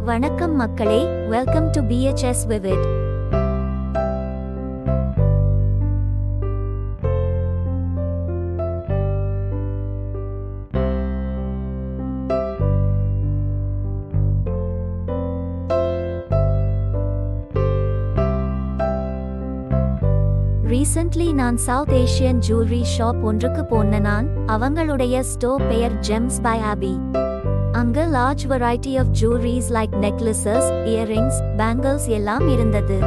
வணக்கம் மக்களே, welcome to BHS Vivid. Recently நான் சவுத் ஏஷியன் ஜுவல்லரி ஷாப் ஒன்றுக்கு போனேன். அவங்களுடைய ஸ்டோர் பெயர் ஜெம்ஸ் பை ஆபி. அங்க large variety of jewelries like necklaces, earrings, bangles எல்லாம் இருந்தது.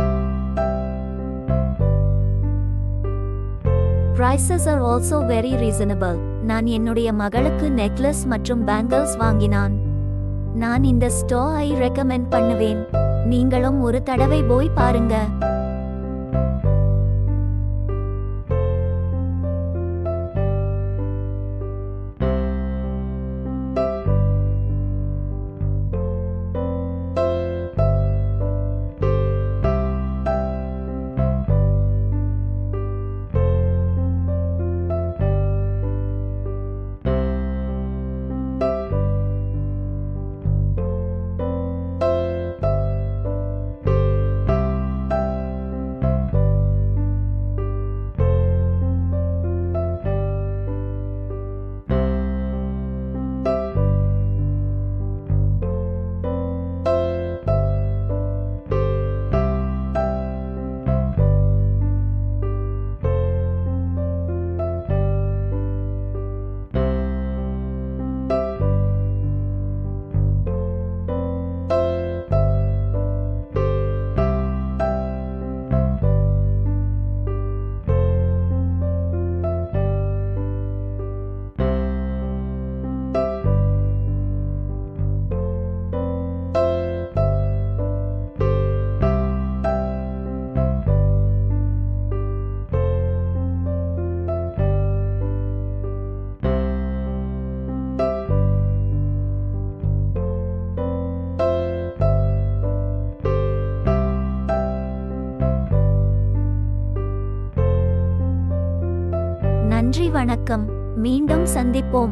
Prices are also very reasonable. நான் என்னுடைய மகளுக்கு நெக்லஸ் மற்றும் பேங்கிள்ஸ் வாங்கினான். நான் இந்த ஸ்டோரை ரெக்கமெண்ட் பண்ணுவேன். நீங்களும் ஒரு தடவை போய் பாருங்க. நன்றி, வணக்கம். மீண்டும் சந்திப்போம்.